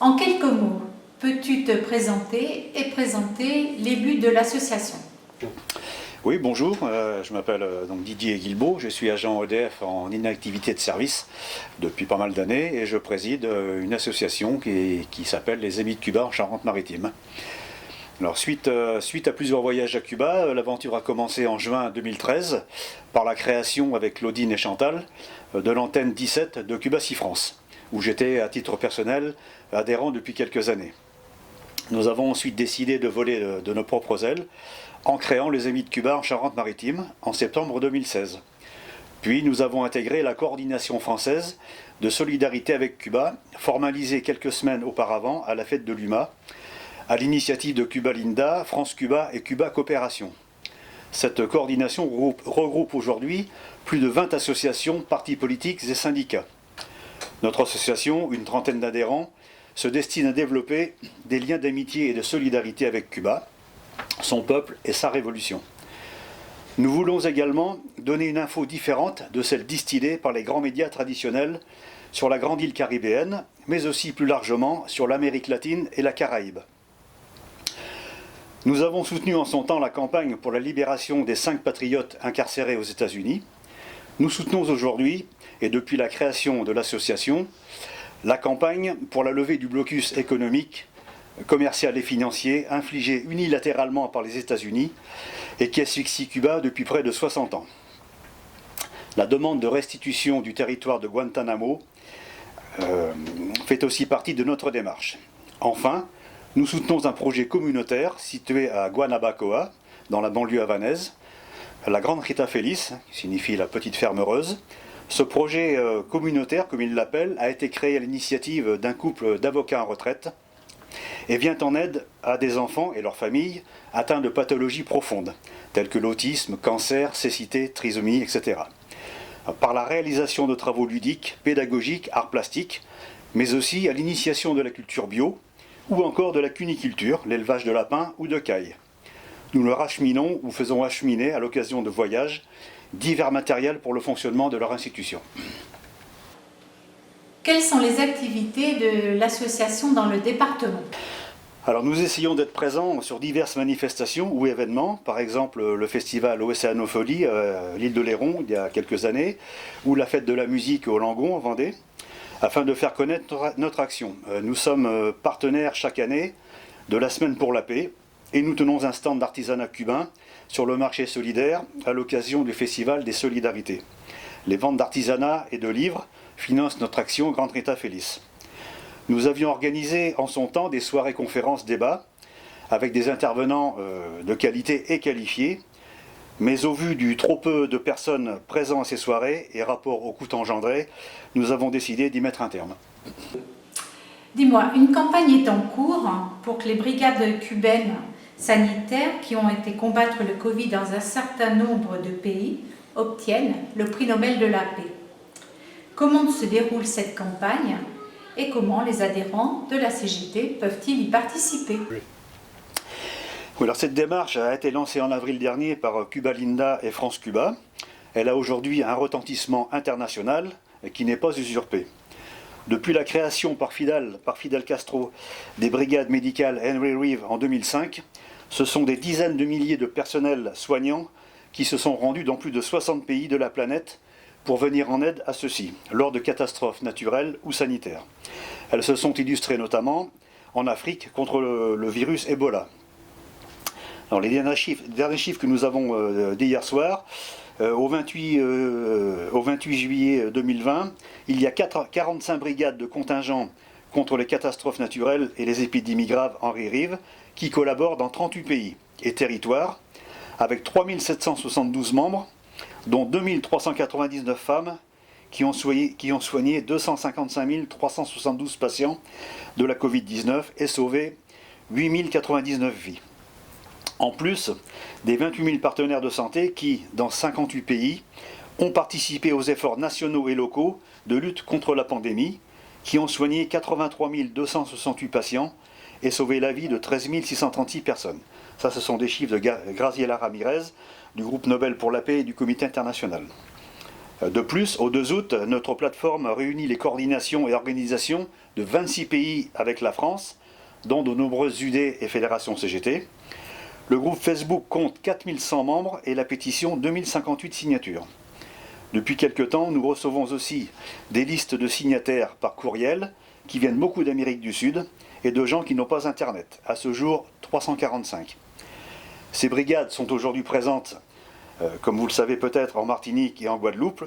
En quelques mots, peux-tu te présenter et présenter les buts de l'association? Oui, bonjour, je m'appelle donc Didier Guilbault, je suis agent EDF en inactivité de service depuis pas mal d'années et je préside une association qui s'appelle les Amis de Cuba en Charente-Maritime. Alors suite à plusieurs voyages à Cuba, l'aventure a commencé en juin 2013 par la création avec Claudine et Chantal de l'antenne 17 de Cuba France, où j'étais à titre personnel adhérent depuis quelques années. Nous avons ensuite décidé de voler de nos propres ailes en créant les Amis de Cuba en Charente-Maritime en septembre 2016. Puis nous avons intégré la coordination française de solidarité avec Cuba, formalisée quelques semaines auparavant à la fête de l'UMA, à l'initiative de Cuba Linda, France Cuba et Cuba Coopération. Cette coordination regroupe aujourd'hui plus de 20 associations, partis politiques et syndicats. Notre association, une trentaine d'adhérents, se destine à développer des liens d'amitié et de solidarité avec Cuba, son peuple et sa révolution. Nous voulons également donner une info différente de celle distillée par les grands médias traditionnels sur la grande île caribéenne, mais aussi plus largement sur l'Amérique latine et la Caraïbe. Nous avons soutenu en son temps la campagne pour la libération des 5 patriotes incarcérés aux États-Unis. Nous soutenons aujourd'hui, et depuis la création de l'association, la campagne pour la levée du blocus économique, commercial et financier infligé unilatéralement par les États-Unis et qui asphyxie Cuba depuis près de 60 ans. La demande de restitution du territoire de Guantanamo fait aussi partie de notre démarche. Enfin, nous soutenons un projet communautaire situé à Guanabacoa, dans la banlieue havanaise, la Grande Rita Feliz, qui signifie la petite ferme heureuse. Ce projet communautaire, comme il l'appelle, a été créé à l'initiative d'un couple d'avocats en retraite et vient en aide à des enfants et leurs familles atteints de pathologies profondes, telles que l'autisme, cancer, cécité, trisomie, etc. Par la réalisation de travaux ludiques, pédagogiques, arts plastiques, mais aussi à l'initiation de la culture bio, ou encore de la cuniculture, l'élevage de lapins ou de cailles. Nous leur acheminons ou faisons acheminer, à l'occasion de voyages, divers matériels pour le fonctionnement de leur institution. Quelles sont les activités de l'association dans le département? Alors nous essayons d'être présents sur diverses manifestations ou événements, par exemple le festival Océanopholie à l'île de Léron il y a quelques années, ou la fête de la musique au Langon en Vendée, afin de faire connaître notre action. Nous sommes partenaires chaque année de la Semaine pour la paix et nous tenons un stand d'artisanat cubain sur le marché solidaire à l'occasion du Festival des Solidarités. Les ventes d'artisanat et de livres financent notre action Grande Rita Feliz. Nous avions organisé en son temps des soirées conférences débats avec des intervenants de qualité et qualifiés, mais au vu du trop peu de personnes présentes à ces soirées et rapport au coût engendré, nous avons décidé d'y mettre un terme. Dis-moi, une campagne est en cours pour que les brigades cubaines sanitaires qui ont été combattre le Covid dans un certain nombre de pays obtiennent le prix Nobel de la paix. Comment se déroule cette campagne et comment les adhérents de la CGT peuvent-ils y participer? Oui, alors cette démarche a été lancée en avril dernier par Cuba Linda et France Cuba. Elle a aujourd'hui un retentissement international qui n'est pas usurpé. Depuis la création par Fidel Castro des brigades médicales Henry Reeve en 2005, ce sont des dizaines de milliers de personnels soignants qui se sont rendus dans plus de 60 pays de la planète pour venir en aide à ceux-ci, lors de catastrophes naturelles ou sanitaires. Elles se sont illustrées notamment en Afrique contre le virus Ebola. Alors, les derniers chiffres que nous avons d'hier soir, au 28 juillet 2020, il y a 45 brigades de contingents contre les catastrophes naturelles et les épidémies graves Henry Reeve qui collaborent dans 38 pays et territoires, avec 3772 membres, dont 2399 femmes qui ont soigné 255 372 patients de la Covid-19 et sauvé 8099 vies. En plus des 28 000 partenaires de santé qui, dans 58 pays, ont participé aux efforts nationaux et locaux de lutte contre la pandémie, qui ont soigné 83 268 patients et sauvé la vie de 13 636 personnes. Ça, ce sont des chiffres de Graciela Ramirez, du groupe Nobel pour la paix et du Comité international. De plus, au 2 août, notre plateforme réunit les coordinations et organisations de 26 pays avec la France, dont de nombreuses UD et fédérations CGT. Le groupe Facebook compte 4100 membres et la pétition 2058 signatures. Depuis quelque temps, nous recevons aussi des listes de signataires par courriel qui viennent beaucoup d'Amérique du Sud et de gens qui n'ont pas Internet. À ce jour, 345. Ces brigades sont aujourd'hui présentes, comme vous le savez peut-être, en Martinique et en Guadeloupe.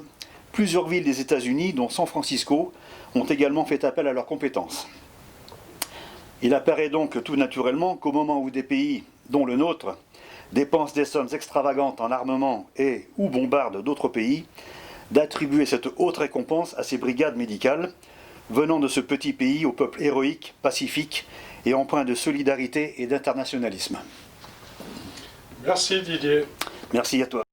Plusieurs villes des États-Unis, dont San Francisco, ont également fait appel à leurs compétences. Il apparaît donc tout naturellement qu'au moment où des pays, dont le nôtre, dépensent des sommes extravagantes en armement et ou bombardent d'autres pays, d'attribuer cette haute récompense à ces brigades médicales, venant de ce petit pays au peuple héroïque, pacifique et empreint de solidarité et d'internationalisme. Merci Didier. Merci à toi.